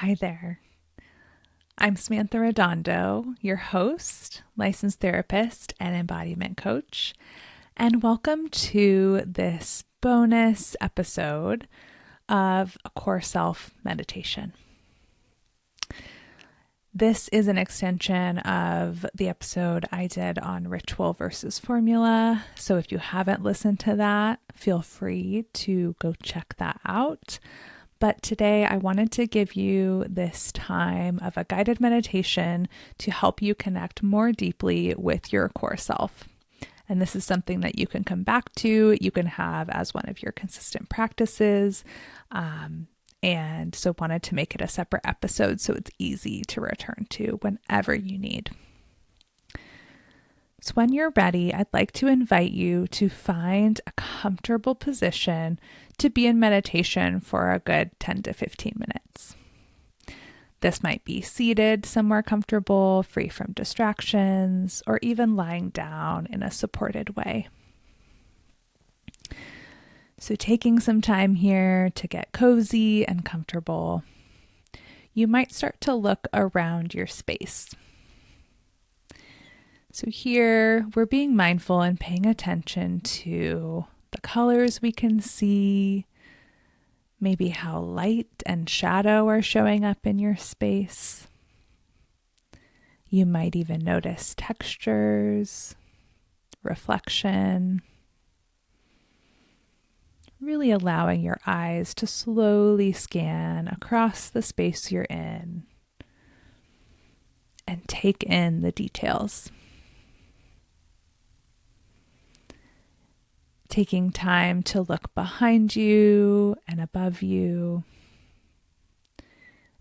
Hi there. I'm Samantha Redondo, your host, licensed therapist, and embodiment coach. And welcome to this bonus episode of a Core Self meditation. This is an extension of the episode I did on ritual versus formula. So if you haven't listened to that, feel free to go check that out. But today I wanted to give you this time of a guided meditation to help you connect more deeply with your core self. And this is something that you can come back to, you can have as one of your consistent practices. And so wanted to make it a separate episode so it's easy to return to whenever you need. So when you're ready, I'd like to invite you to find a comfortable position to be in meditation for a good 10 to 15 minutes. This might be seated somewhere comfortable, free from distractions, or even lying down in a supported way. So taking some time here to get cozy and comfortable, you might start to look around your space. So here we're being mindful and paying attention to the colors we can see, maybe how light and shadow are showing up in your space. You might even notice textures, reflection, really allowing your eyes to slowly scan across the space you're in and take in the details. Taking time to look behind you and above you,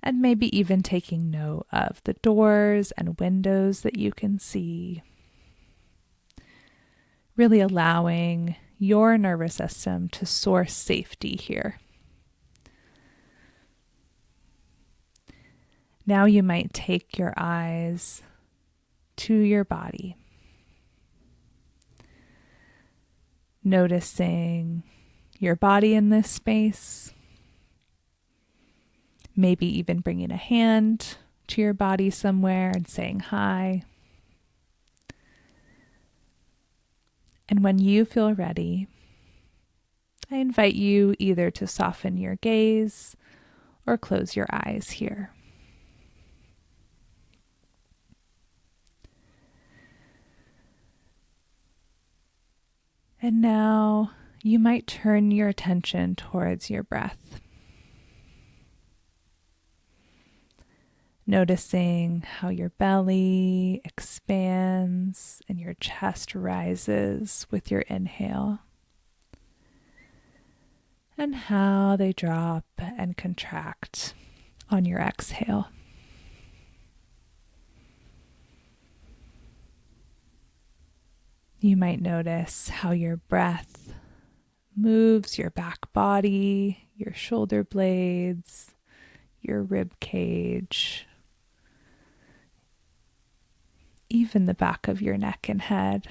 and maybe even taking note of the doors and windows that you can see. Really allowing your nervous system to source safety here. Now you might take your eyes to your body, noticing your body in this space, maybe even bringing a hand to your body somewhere and saying hi. And when you feel ready, I invite you either to soften your gaze or close your eyes here. And now you might turn your attention towards your breath, noticing how your belly expands and your chest rises with your inhale, and how they drop and contract on your exhale. You might notice how your breath moves your back body, your shoulder blades, your rib cage, even the back of your neck and head.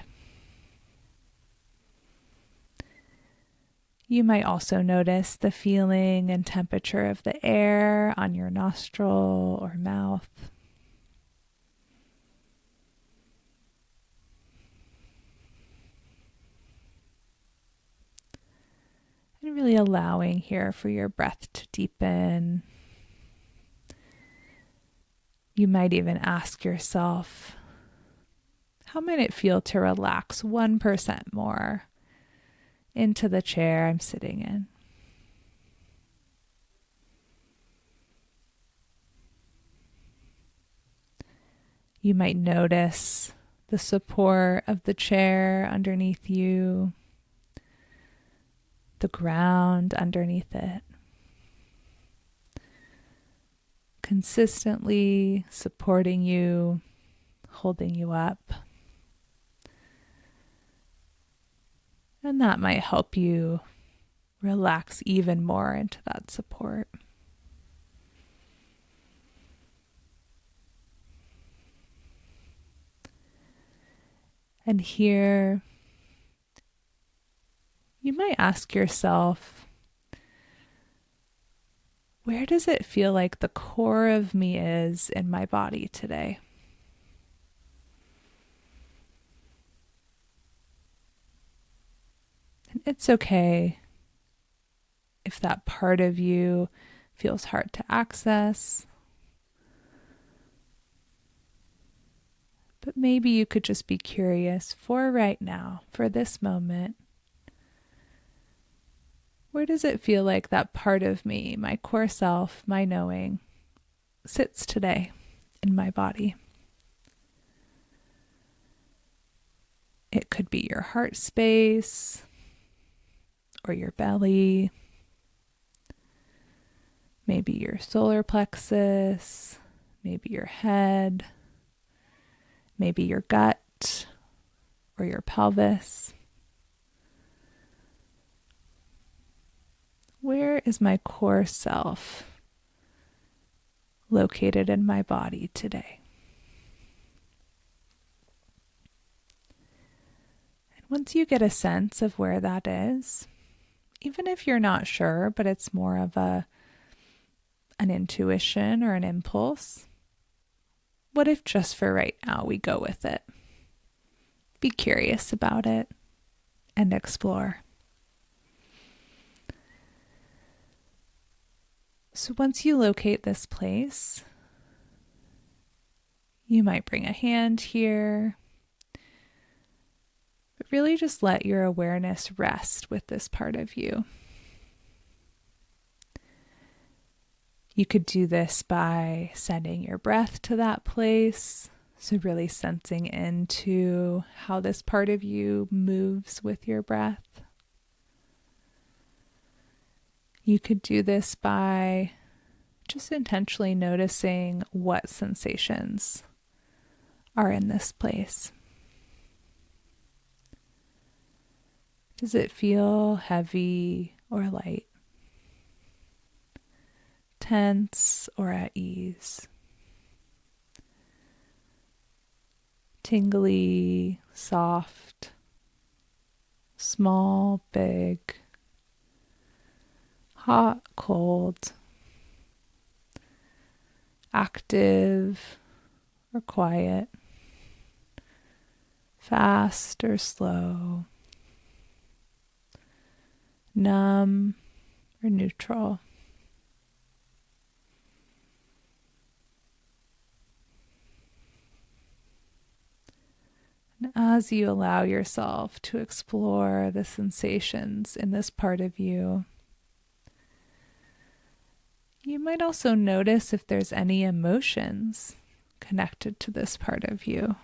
You might also notice the feeling and temperature of the air on your nostril or mouth. And really allowing here for your breath to deepen. You might even ask yourself, how might it feel to relax 1% more into the chair I'm sitting in? You might notice the support of the chair underneath you, the ground underneath it, consistently supporting you, holding you up. And that might help you relax even more into that support. And here, you might ask yourself, Where does it feel like the core of me is in my body today? And it's okay if that part of you feels hard to access, but maybe you could just be curious for right now, for this moment. Where does it feel like that part of me, my core self, my knowing, sits today in my body? It could be your heart space or your belly, maybe your solar plexus, maybe your head, maybe your gut or your pelvis. Where is my core self located in my body today? And once you get a sense of where that is, even if you're not sure, but it's more of an intuition or an impulse, what if just for right now we go with it? Be curious about it and explore. So once you locate this place, you might bring a hand here, but really just let your awareness rest with this part of you. You could do this by sending your breath to that place. So really sensing into how this part of you moves with your breath. You could do this by just intentionally noticing what sensations are in this place. Does it feel heavy or light? Tense or at ease? Tingly, soft, small, big, hot, cold, active or quiet, fast or slow, numb or neutral. And as you allow yourself to explore the sensations in this part of you, you might also notice if there's any emotions connected to this part of you.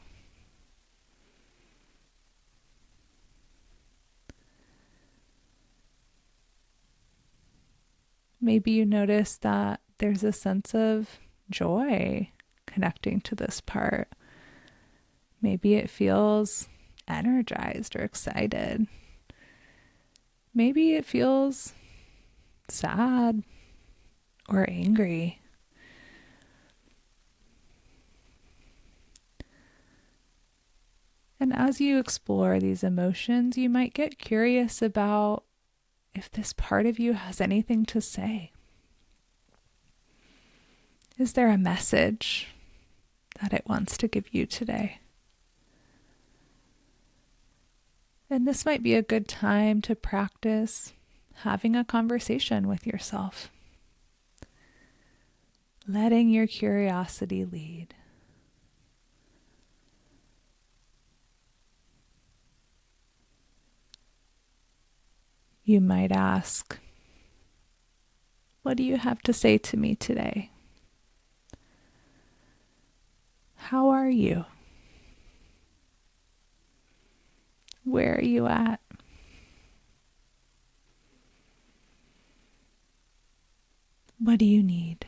Maybe you notice that there's a sense of joy connecting to this part. Maybe it feels energized or excited. Maybe it feels sad or angry. And as you explore these emotions, you might get curious about if this part of you has anything to say. Is there a message that it wants to give you today? And this might be a good time to practice having a conversation with yourself, letting your curiosity lead. You might ask, what do you have to say to me today? How are you? Where are you at? What do you need?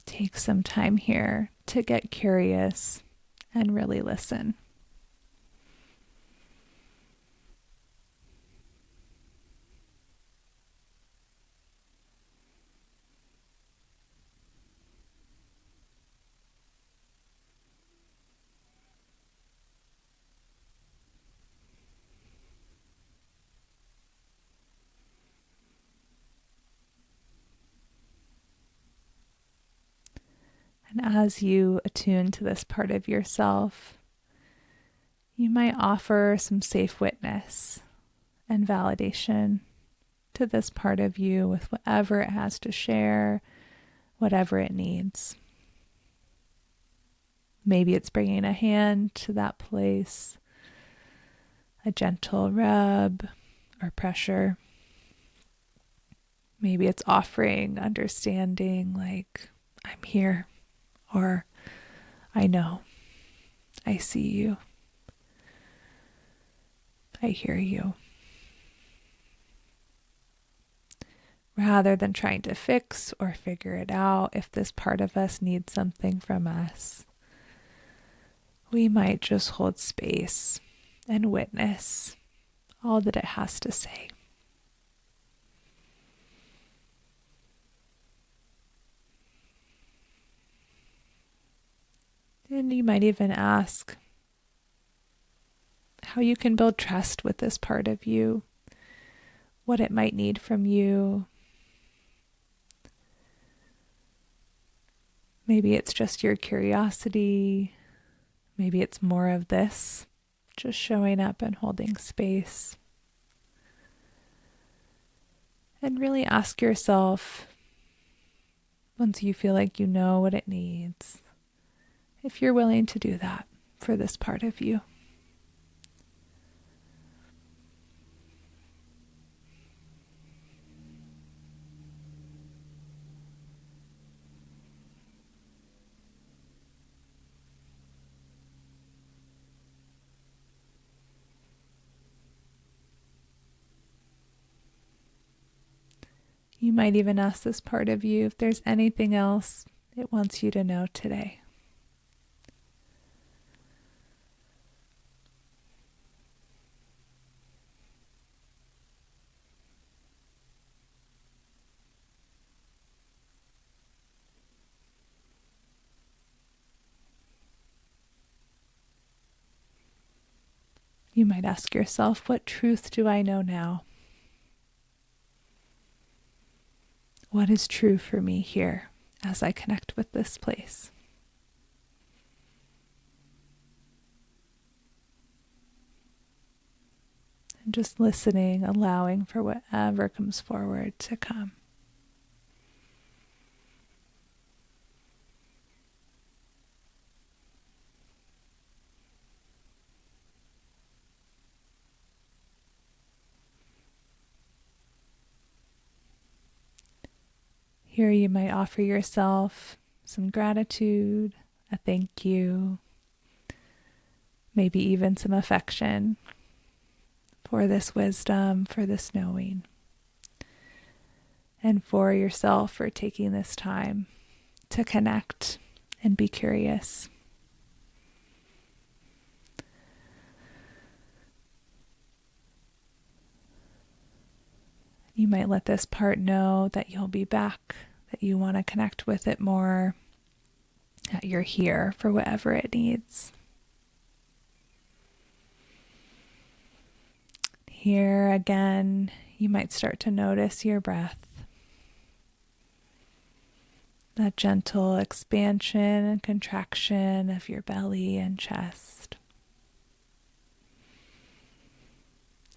Take some time here to get curious and really listen. And as you attune to this part of yourself, you might offer some safe witness and validation to this part of you with whatever it has to share, whatever it needs. Maybe it's bringing a hand to that place, a gentle rub or pressure. Maybe it's offering understanding, like, I'm here, or I know, I see you, I hear you. Rather than trying to fix or figure it out, if this part of us needs something from us, we might just hold space and witness all that it has to say. And you might even ask how you can build trust with this part of you, what it might need from you. Maybe it's just your curiosity. Maybe it's more of this, just showing up and holding space. And really ask yourself, once you feel like you know what it needs, if you're willing to do that for this part of you. You might even ask this part of you if there's anything else it wants you to know today. You might ask yourself, what truth do I know now? What is true for me here as I connect with this place? And just listening, allowing for whatever comes forward to come. Here you might offer yourself some gratitude, a thank you, maybe even some affection for this wisdom, for this knowing, and for yourself for taking this time to connect and be curious. You might let this part know that you'll be back, that you want to connect with it more, that you're here for whatever it needs. Here again, you might start to notice your breath, that gentle expansion and contraction of your belly and chest.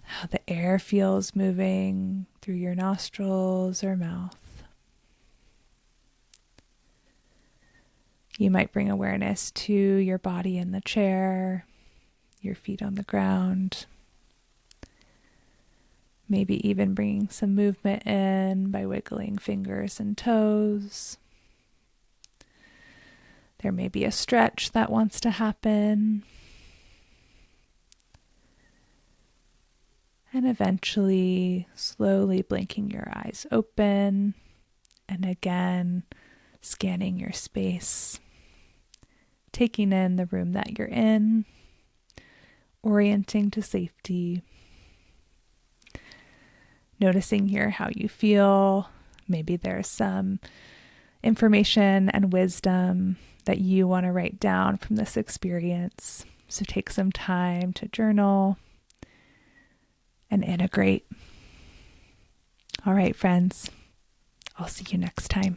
How the air feels moving through your nostrils or mouth. You might bring awareness to your body in the chair, your feet on the ground. Maybe even bringing some movement in by wiggling fingers and toes. There may be a stretch that wants to happen. And eventually, slowly blinking your eyes open, and again, scanning your space, taking in the room that you're in, orienting to safety, noticing here how you feel. Maybe there's some information and wisdom that you want to write down from this experience. So take some time to journal and integrate. All right, friends, I'll see you next time.